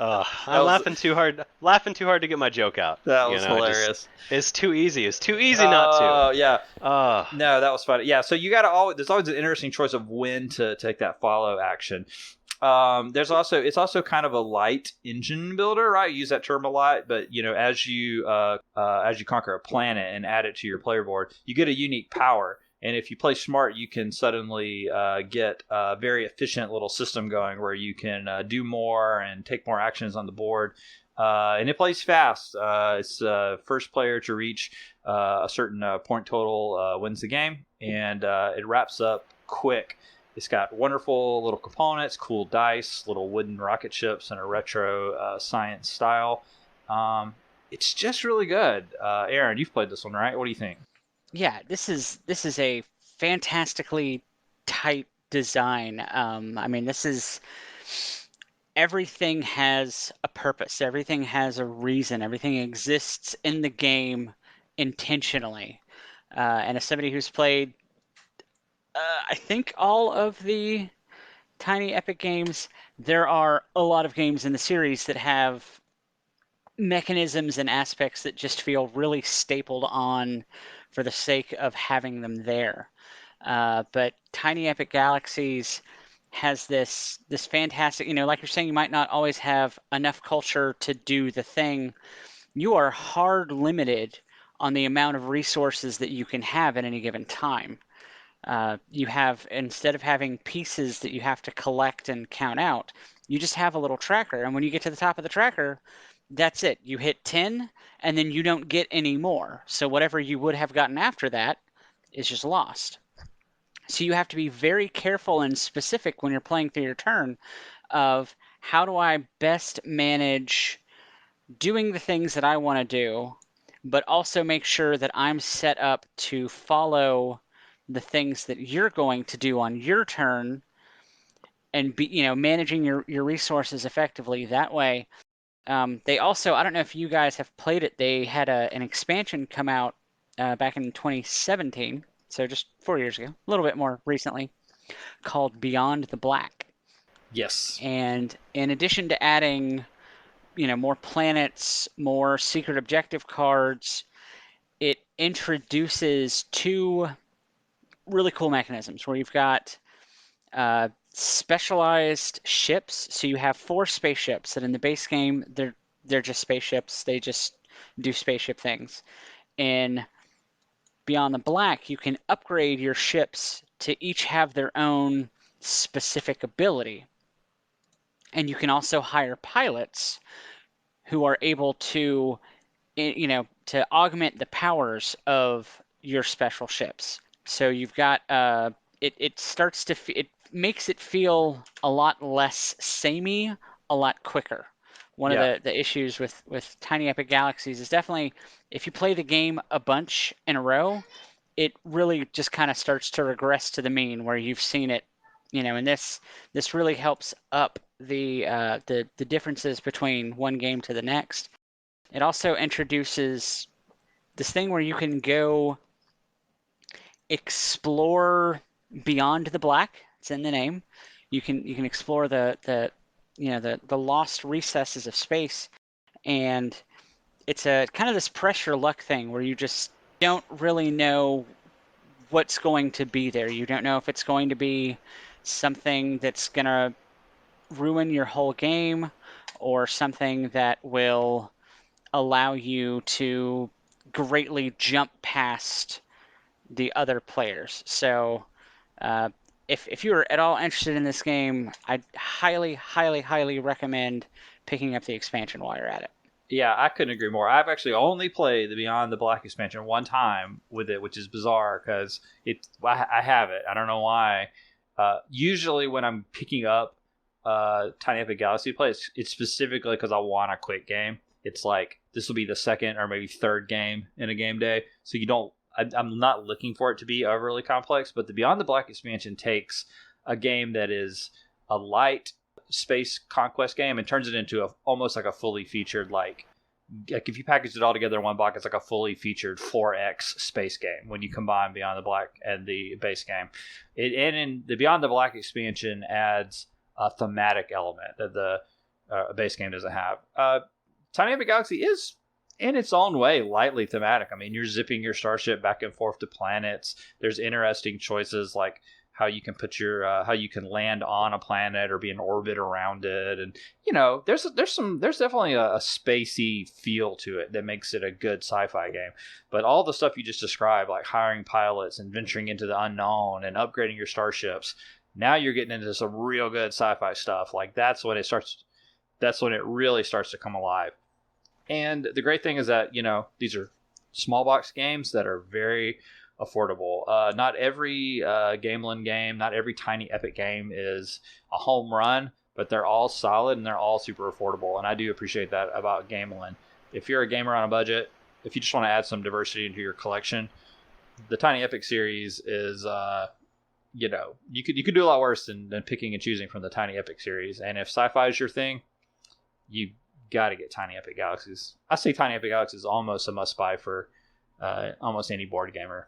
I'm laughing too hard to get my joke out. That was hilarious. It's too easy. It's too easy not to. Oh, yeah. No, that was funny. Yeah, so there's always an interesting choice of when to take that follow action. It's also kind of a light engine builder, right? You use that term a lot, but as you conquer a planet and add it to your player board, you get a unique power. And if you play smart, you can suddenly get a very efficient little system going where you can do more and take more actions on the board. And it plays fast. It's first player to reach a certain point total wins the game, and it wraps up quick. It's got wonderful little components, cool dice, little wooden rocket ships, and a retro science style. It's just really good. Aaron, you've played this one, right? What do you think? Yeah, this is a fantastically tight design. Everything has a purpose. Everything has a reason. Everything exists in the game intentionally. And as somebody who's played, I think all of the Tiny Epic games, there are a lot of games in the series that have mechanisms and aspects that just feel really stapled on for the sake of having them there. But Tiny Epic Galaxies has this fantastic, like you're saying, you might not always have enough culture to do the thing. You are hard limited on the amount of resources that you can have at any given time. You have, instead of having pieces that you have to collect and count out, you just have a little tracker. And when you get to the top of the tracker, that's it. You hit 10, and then you don't get any more. So whatever you would have gotten after that is just lost. So you have to be very careful and specific when you're playing through your turn of how do I best manage doing the things that I want to do but also make sure that I'm set up to follow the things that you're going to do on your turn and be, managing your resources effectively that way. They also, I don't know if you guys have played it, they had an expansion come out back in 2017, so just 4 years ago, a little bit more recently, called Beyond the Black. Yes. And in addition to adding, more planets, more secret objective cards, it introduces two really cool mechanisms where you've got specialized ships. So you have 4 spaceships that in the base game they're just spaceships. They just do spaceship things. In Beyond the Black, you can upgrade your ships to each have their own specific ability. And you can also hire pilots who are able to, to augment the powers of your special ships. So you've got it starts to it makes it feel a lot less samey, a lot quicker. One Yeah. of the issues with Tiny Epic Galaxies is definitely if you play the game a bunch in a row, it really just kind of starts to regress to the mean where you've seen it, and this really helps up the differences between one game to the next. It also introduces this thing where you can go explore beyond the black. It's in the name. You can explore the lost recesses of space, and it's a kind of this pressure luck thing where you just don't really know what's going to be there. You don't know if it's going to be something that's gonna ruin your whole game or something that will allow you to greatly jump past the other players. So if you're at all interested in this game, I'd highly, highly, highly recommend picking up the expansion while you're at it. Yeah, I couldn't agree more. I've actually only played the Beyond the Black expansion one time with it, which is bizarre because I have it. I don't know why. Usually when I'm picking up Tiny Epic Galaxy play, it's specifically because I want a quick game. It's like this will be the second or maybe third game in a game day, so you don't. I'm not looking for it to be overly complex, but the Beyond the Black expansion takes a game that is a light space conquest game and turns it into almost like a fully featured like if you package it all together in one box, it's like a fully featured 4X space game when you combine Beyond the Black and the base game. And in the Beyond the Black expansion adds a thematic element that the base game doesn't have. Tiny Epic Galaxy is in its own way lightly thematic. I mean, you're zipping your starship back and forth to planets. There's interesting choices like how you can put your how you can land on a planet or be in orbit around it, and there's definitely a spacey feel to it that makes it a good sci-fi game. But all the stuff you just described, like hiring pilots and venturing into the unknown and upgrading your starships, now you're getting into some real good sci-fi stuff. Like that's when it really starts to come alive. And the great thing is that these are small box games that are very affordable. Not every Gamelin game, not every Tiny Epic game is a home run, but they're all solid and they're all super affordable. And I do appreciate that about Gamelin. If you're a gamer on a budget, if you just want to add some diversity into your collection, the Tiny Epic series is, you could do a lot worse than picking and choosing from the Tiny Epic series. And if sci-fi is your thing, you got to get Tiny Epic Galaxies. I say Tiny Epic Galaxies is almost a must-buy for almost any board gamer.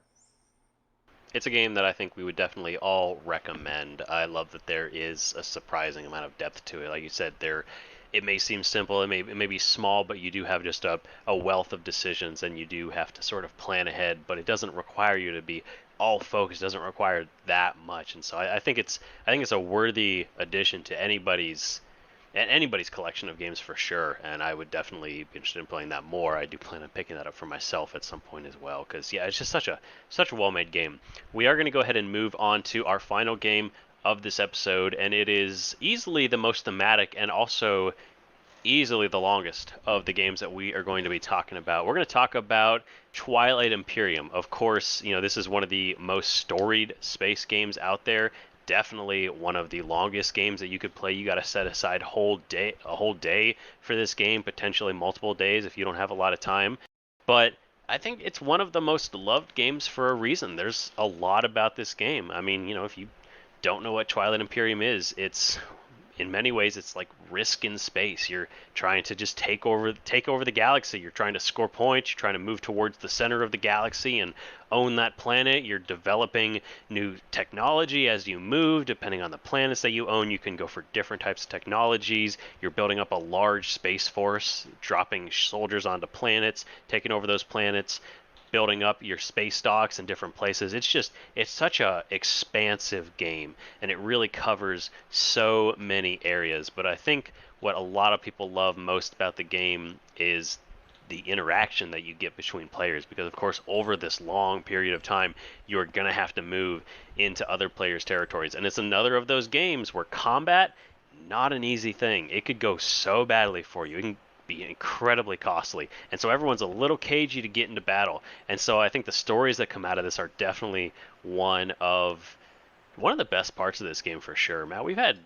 It's a game that I think we would definitely all recommend. I love that there is a surprising amount of depth to it. Like you said, it may seem simple, it may be small, but you do have just a wealth of decisions, and you do have to sort of plan ahead. But it doesn't require you to be all focused. It doesn't require that much, and so I think it's a worthy addition to anybody's collection of games for sure, and I would definitely be interested in playing that more. I do plan on picking that up for myself at some point as well, because it's just such a well-made game. We are going to go ahead and move on to our final game of this episode, and it is easily the most thematic and also easily the longest of the games that we are going to be talking about. We're going to talk about Twilight Imperium. Of course, this is one of the most storied space games out there. Definitely one of the longest games that you could play. You got to set aside a whole day for this game, potentially multiple days if you don't have a lot of time. But I think it's one of the most loved games for a reason. There's a lot about this game. I mean, if you don't know what Twilight Imperium is, it's in many ways it's like Risk in space. You're trying to just take over the galaxy. You're trying to score points. You're trying to move towards the center of the galaxy and own that planet. You're developing new technology as you move. Depending on the planets that you own, you can go for different types of technologies. You're building up a large space force, dropping soldiers onto planets, taking over those planets, building up your space docks in different places. It's such a expansive game, and it really covers so many areas. But I think what a lot of people love most about the game is the interaction that you get between players, because of course over this long period of time you're going to have to move into other players' territories, and it's another of those games where combat, not an easy thing. It could go so badly for you. It can be incredibly costly, and so everyone's a little cagey to get into battle. And so I think the stories that come out of this are definitely one of the best parts of this game for sure. Matt, we've had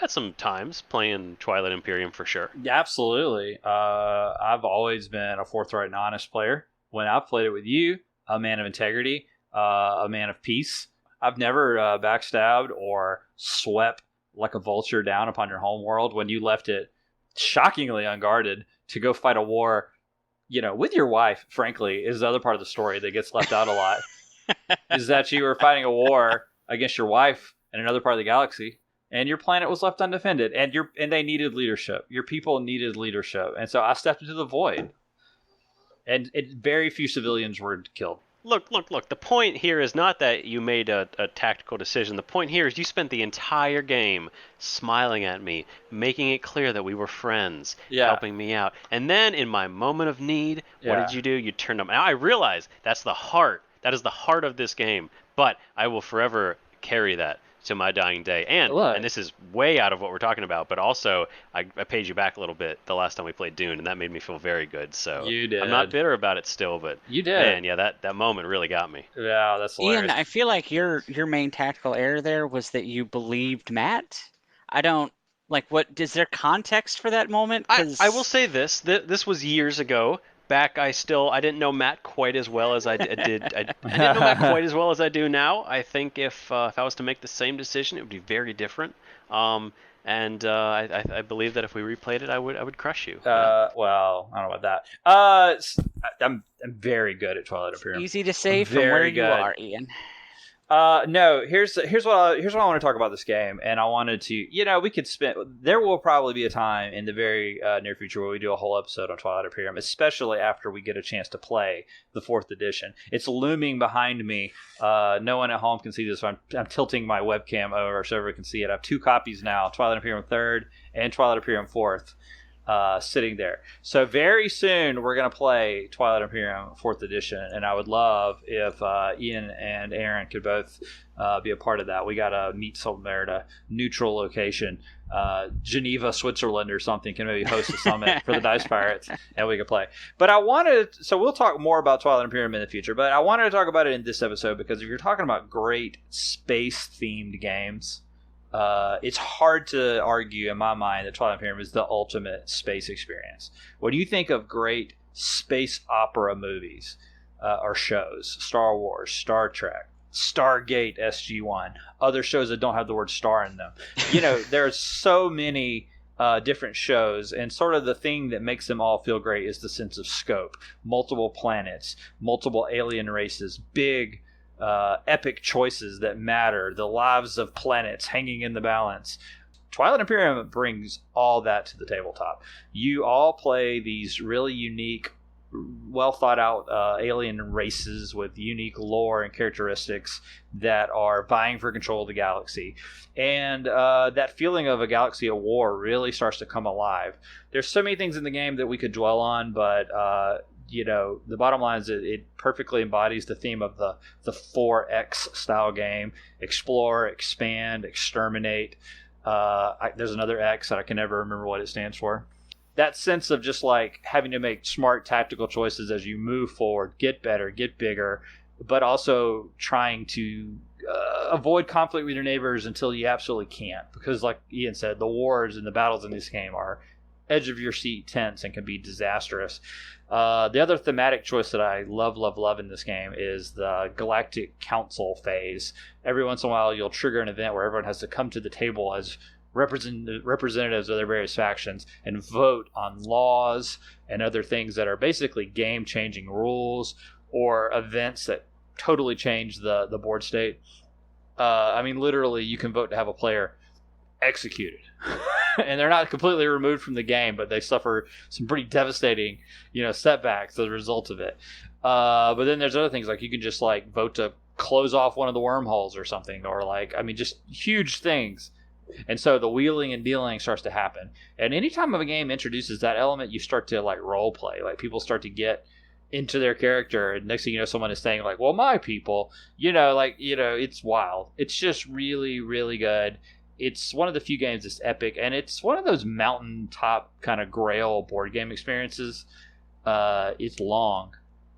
some times playing Twilight Imperium for sure. Yeah, absolutely. I've always been a forthright and honest player. When I've played it with you, a man of integrity, a man of peace. I've never backstabbed or swept like a vulture down upon your home world when you left it shockingly unguarded to go fight a war, with your wife, frankly, is the other part of the story that gets left out a lot. Is that you were fighting a war against your wife in another part of the galaxy, and your planet was left undefended, and they needed leadership. Your people needed leadership, and so I stepped into the void, and very few civilians were killed. Look. The point here is not that you made a tactical decision. The point here is you spent the entire game smiling at me, making it clear that we were friends, helping me out. And then in my moment of need, what did you do? You turned up. Now I realize that's the heart. That is the heart of this game. But I will forever carry that to my dying day. And this is way out of what we're talking about, but also I paid you back a little bit the last time we played Dune, and that made me feel very good. So you did. I'm not bitter about it still, but you did. Man, yeah, that moment really got me. Yeah, that's hilarious. Ian, I feel like your main tactical error there was that you believed Matt. I don't what is there context for that moment? I will say this. This was years ago. Back, I didn't know Matt quite as well as I did. I didn't know Matt quite as well as I do now. I think if I was to make the same decision, it would be very different. And I believe that if we replayed it, I would crush you. Well, I don't know about that. I'm very good at Twilight Imperium. Easy to say from where you are, Ian. No, here's what I want to talk about this game, and I wanted to, we could there will probably be a time in the very near future where we do a whole episode on Twilight Imperium, especially after we get a chance to play the 4th edition. It's looming behind me. No one at home can see this, so I'm tilting my webcam over so everyone can see it. I have 2 copies now, Twilight Imperium 3rd and Twilight Imperium 4th. Sitting there. So very soon we're going to play Twilight Imperium 4th edition, and I would love if Ian and Aaron could both be a part of that. We got to meet somewhere at a neutral location, Geneva, Switzerland or something, can maybe host a summit for the Dice Pirates, and we could play. But so we'll talk more about Twilight Imperium in the future, but I wanted to talk about it in this episode because if you're talking about great space-themed games, it's hard to argue in my mind that Twilight Imperium is the ultimate space experience. When you think of great space opera movies or shows, Star Wars, Star Trek, Stargate SG-1, other shows that don't have the word star in them, there's so many different shows, and sort of the thing that makes them all feel great is the sense of scope. Multiple planets, multiple alien races, big epic choices that matter, the lives of planets hanging in the balance. Twilight Imperium brings all that to the tabletop. You all play these really unique, well thought out alien races with unique lore and characteristics that are vying for control of the galaxy. And that feeling of a galaxy at war really starts to come alive. There's so many things in the game that we could dwell on, but the bottom line is it perfectly embodies the theme of the 4X style game. Explore, expand, exterminate. There's another X that I can never remember what it stands for. That sense of just like having to make smart tactical choices as you move forward, get better, get bigger, but also trying to avoid conflict with your neighbors until you absolutely can't. Because like Ian said, the wars and the battles in this game are edge of your seat tense and can be disastrous. The other thematic choice that I love in this game is the Galactic Council phase. Every once in a while, you'll trigger an event where everyone has to come to the table as representatives of their various factions and vote on laws and other things that are basically game-changing rules or events that totally change the board state. Literally, you can vote to have a player executed. And they're not completely removed from the game, but they suffer some pretty devastating, setbacks as a result of it. But then there's other things, like you can just vote to close off one of the wormholes or something, or just huge things. And so the wheeling and dealing starts to happen. And anytime a game introduces that element, you start to role play. People start to get into their character, and next thing you know, someone is saying well, my people, it's wild. It's just really, really good. It's one of the few games that's epic, and it's one of those mountaintop kind of grail board game experiences. It's long,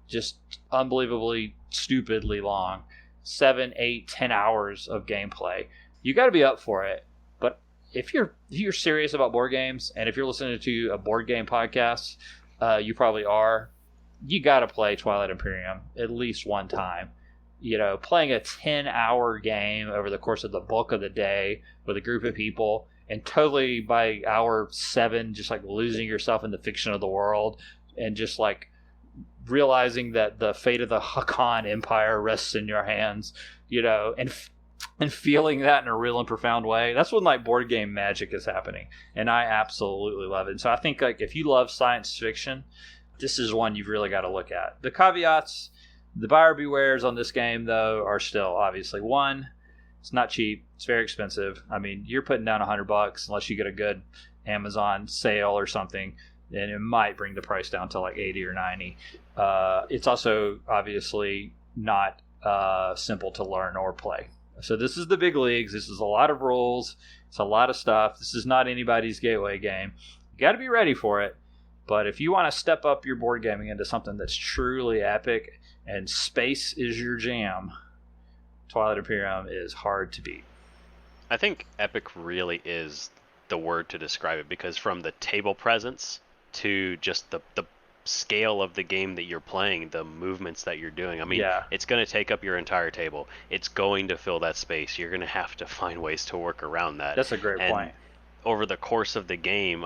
just unbelievably, stupidly long. 7, 8, 10 hours of gameplay. You got to be up for it. But if you're serious about board games, and if you're listening to a board game podcast, you probably are. You got to play Twilight Imperium at least one time. Playing a 10-hour game over the course of the bulk of the day with a group of people, and totally by hour 7 just losing yourself in the fiction of the world, and just realizing that the fate of the Hakan Empire rests in your hands, and feeling that in a real and profound way. That's when board game magic is happening, and I absolutely love it. And so I think if you love science fiction, this is one you've really got to look at. The caveats, the buyer bewares on this game, though, are still obviously one. It's not cheap. It's very expensive. You're putting down $100 unless you get a good Amazon sale or something, and it might bring the price down to 80 or 90. It's also obviously not simple to learn or play. So this is the big leagues. This is a lot of rules. It's a lot of stuff. This is not anybody's gateway game. You got to be ready for it. But if you want to step up your board gaming into something that's truly epic and space is your jam, Twilight Imperium is hard to beat. I think epic really is the word to describe it, because from the table presence to just the scale of the game that you're playing, the movements that you're doing, it's going to take up your entire table. It's going to fill that space. You're going to have to find ways to work around that. That's a great point. Over the course of the game,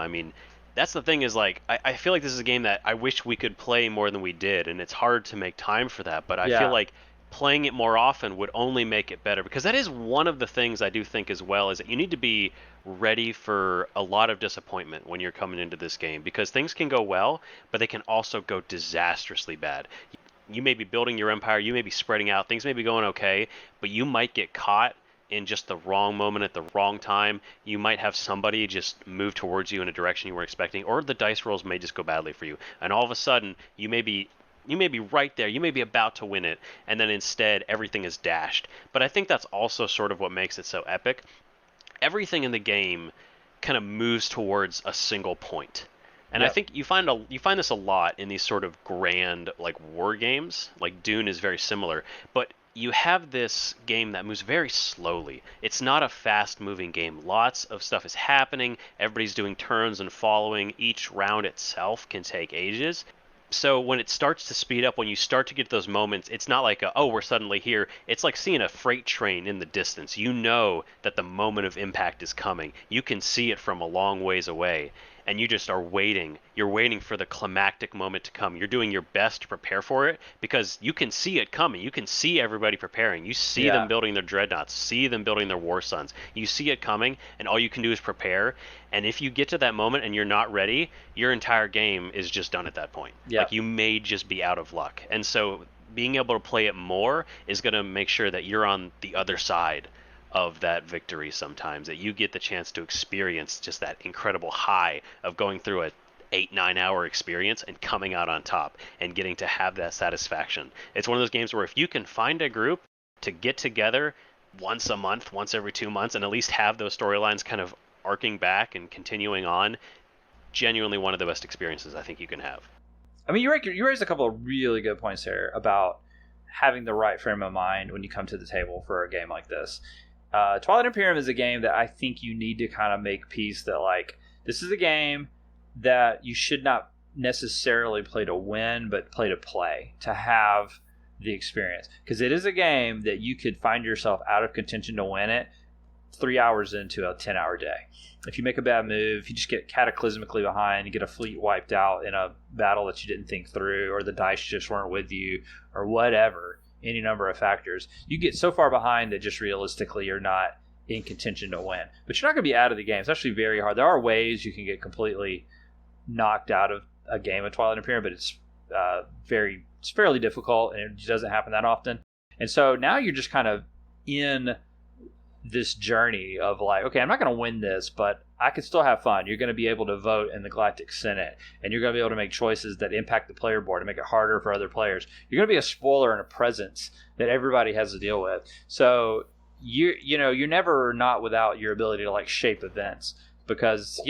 that's the thing is I feel like this is a game that I wish we could play more than we did, and it's hard to make time for that, but I feel like playing it more often would only make it better, because that is one of the things I do think as well, is that you need to be ready for a lot of disappointment when you're coming into this game, because things can go well, but they can also go disastrously bad. You may be building your empire, you may be spreading out, things may be going okay, but you might get caught in just the wrong moment at the wrong time. You might have somebody just move towards you in a direction you weren't expecting, or the dice rolls may just go badly for you, and all of a sudden you may be right there, you may be about to win it, and then instead everything is dashed. But I think that's also sort of what makes it so epic. Everything in the game kind of moves towards a single point. And I think you find this a lot in these sort of grand war games. Dune is very similar, but you have this game that moves very slowly. It's not a fast-moving game. Lots of stuff is happening. Everybody's doing turns and following. Each round itself can take ages. So when it starts to speed up, when you start to get those moments, it's not we're suddenly here. It's like seeing a freight train in the distance. You know that the moment of impact is coming. You can see it from a long ways away. And you just are waiting. You're waiting for the climactic moment to come. You're doing your best to prepare for it, because you can see it coming. You can see everybody preparing. You see them building their dreadnoughts, see them building their war suns. You see it coming, and all you can do is prepare. And if you get to that moment and you're not ready, your entire game is just done at that point. You may just be out of luck. And so being able to play it more is going to make sure that you're on the other side of that victory sometimes, that you get the chance to experience just that incredible high of going through a 8-9 hour experience and coming out on top and getting to have that satisfaction. It's one of those games where if you can find a group to get together once a month, once every 2 months, and at least have those storylines kind of arcing back and continuing on, genuinely one of the best experiences I think you can have. You raised a couple of really good points there about having the right frame of mind when you come to the table for a game like this. Twilight Imperium is a game that I think you need to kind of make peace that this is a game that you should not necessarily play to win, but play to play, to have the experience. Because it is a game that you could find yourself out of contention to win it 3 hours into a 10-hour day. If you make a bad move, if you just get cataclysmically behind, you get a fleet wiped out in a battle that you didn't think through, or the dice just weren't with you, or whatever, any number of factors, you get so far behind that just realistically you're not in contention to win. But you're not going to be out of the game. It's actually very hard. There are ways you can get completely knocked out of a game of Twilight Imperium, but it's fairly difficult, and it doesn't happen that often. And so now you're just kind of in this journey of like, okay, I'm not going to win this, but I can still have fun. You're going to be able to vote in the Galactic Senate, and you're going to be able to make choices that impact the player board and make it harder for other players. You're going to be a spoiler and a presence that everybody has to deal with. So you're never not without your ability to like shape events, because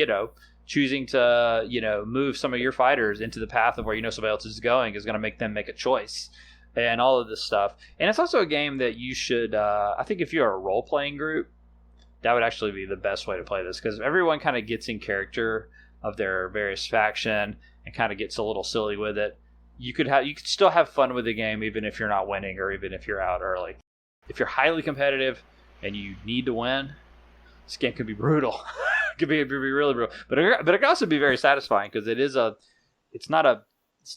choosing to move some of your fighters into the path of where somebody else is going is going to make them make a choice. And all of this stuff. And it's also a game that you should, I think if you're a role-playing group, that would actually be the best way to play this, because everyone kind of gets in character of their various faction and kind of gets a little silly with it. You could still have fun with the game even if you're not winning, or even if you're out early. If you're highly competitive and you need to win, this game can be brutal. It can be really brutal. But it can also be very satisfying, because it's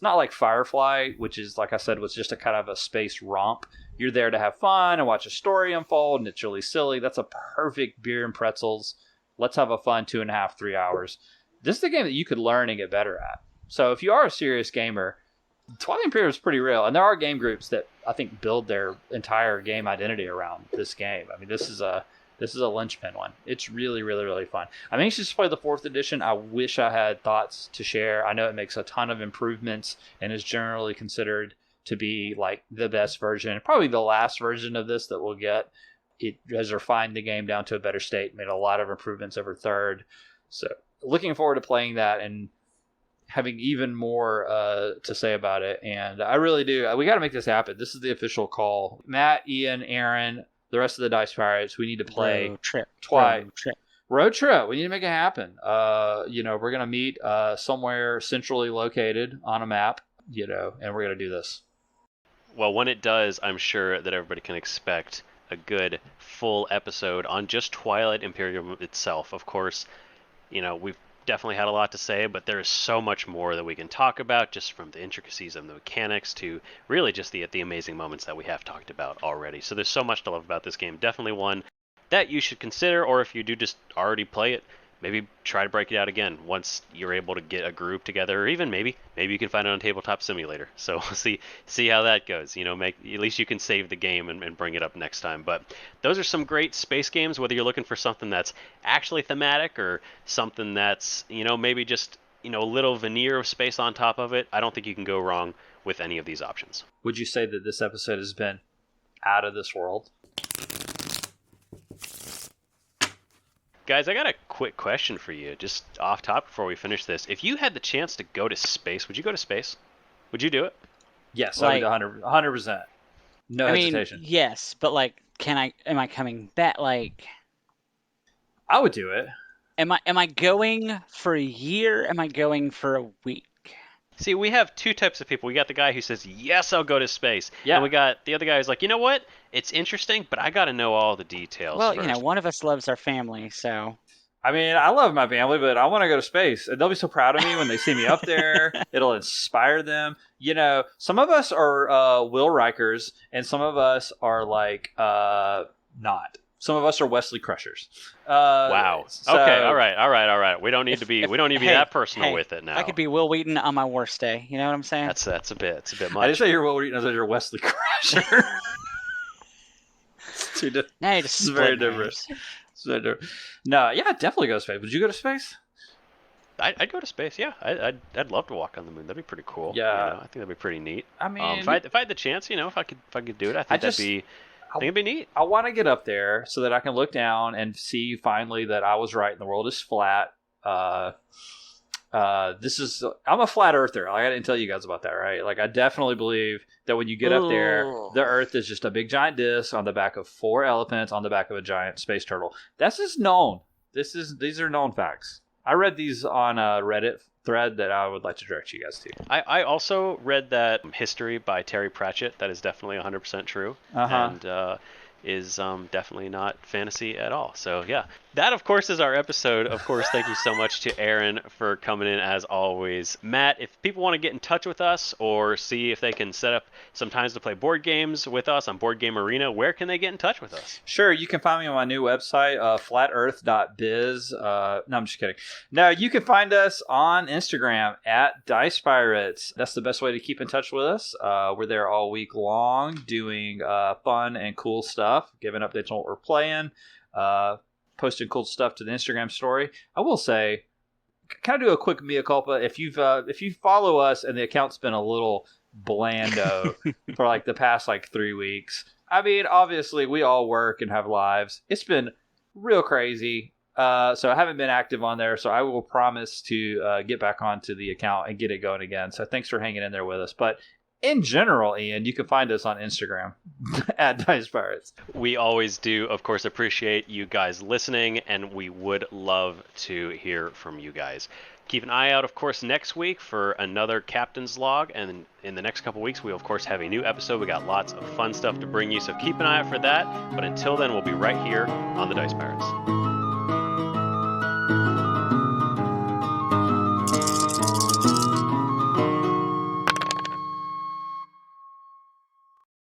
not like Firefly, which is, like I said, was just a kind of a space romp. You're there to have fun and watch a story unfold, and it's really silly. That's a perfect beer and pretzels. Let's have a fun 2.5, 3 hours. This is the game that you could learn and get better at. So if you are a serious gamer, Twilight Imperium is pretty real. And there are game groups that I think build their entire game identity around this game. I mean, this is a linchpin one. It's really, really, really fun. I'm anxious to play the 4th edition. I wish I had thoughts to share. I know it makes a ton of improvements and is generally considered to be like the best version, probably the last version of this that we'll get. It has refined the game down to a better state, made a lot of improvements over 3rd. So looking forward to playing that and having even more to say about it. And I really do. We got to make this happen. This is the official call. Matt, Ian, Aaron, the rest of the Dice Pirates, we need to play Road trip. We need to make it happen. We're going to meet somewhere centrally located on a map, and we're going to do this. Well, when it does, I'm sure that everybody can expect a good full episode on just Twilight Imperium itself. Of course, we've definitely had a lot to say, but there is so much more that we can talk about, just from the intricacies of the mechanics to really just the amazing moments that we have talked about already. So there's so much to love about this game. Definitely one that you should consider, or if you do just already play it, maybe try to break it out again once you're able to get a group together, or even maybe you can find it on Tabletop Simulator. So see how that goes. At least you can save the game and bring it up next time. But those are some great space games, whether you're looking for something that's actually thematic or something that's, maybe just, a little veneer of space on top of it. I don't think you can go wrong with any of these options. Would you say that this episode has been out of this world? Guys, I got a quick question for you, just off top before we finish this. If you had the chance to go to space, would you go to space? Would you do it? Yes, I would 100%. No hesitation. Yes, but am I coming back? I would do it. Am I going for a year? Am I going for a week? See, we have two types of people. We got the guy who says, yes, I'll go to space. Yeah. And we got the other guy who's like, you know what? It's interesting, but I got to know all the details first. One of us loves our family, so... I mean, I love my family, but I want to go to space. And they'll be so proud of me when they see me up there. It'll inspire them. Some of us are Will Rikers, and some of us are not. Some of us are Wesley Crushers. Wow. Okay. All right. We don't need to be that personal with it now. I could be Will Wheaton on my worst day. You know what I'm saying? That's a bit much. I didn't say you're Will Wheaton. I said you're Wesley Crusher. Now you just it's very different. No, yeah, I'd definitely go to space. Would you go to space? I'd go to space. Yeah, I'd love to walk on the moon. That'd be pretty cool. Yeah, I think that'd be pretty neat. I mean, if I had the chance, if I could do it, I think it'd be neat. I want to get up there so that I can look down and see finally that I was right and the world is flat. I'm a flat earther. I didn't tell you guys about that, right? I definitely believe that when you get up there, the Earth is just a big giant disc on the back of 4 elephants on the back of a giant space turtle. That's just known. These are known facts. I read these on Reddit thread that I would like to direct you guys to. I also read that History by Terry Pratchett. That is definitely 100% true. And is definitely not fantasy at all. So yeah, that of course is our episode. Of course, thank you so much to Aaron for coming in as always. Matt, if people want to get in touch with us or see if they can set up some times to play board games with us on Board Game Arena, where can they get in touch with us? Sure, you can find me on my new website, flatearth.biz. No, I'm just kidding. No, you can find us on Instagram at Dice Pirates. That's the best way to keep in touch with us. We're there all week long doing fun and cool stuff, giving updates on what we're playing, posting cool stuff to the Instagram story. I will say, kind of do a quick mea culpa. If you follow us and the account's been a little blando for like the past 3 weeks, I mean, obviously we all work and have lives. It's been real crazy. So I haven't been active on there. So I will promise to get back onto the account and get it going again. So thanks for hanging in there with us. But in general, Ian, you can find us on Instagram at Dice Pirates. We always do, of course, appreciate you guys listening, and we would love to hear from you guys. Keep an eye out, of course, next week for another Captain's Log, and in the next couple weeks, we'll, of course, have a new episode. We got lots of fun stuff to bring you, so keep an eye out for that. But until then, we'll be right here on the Dice Pirates.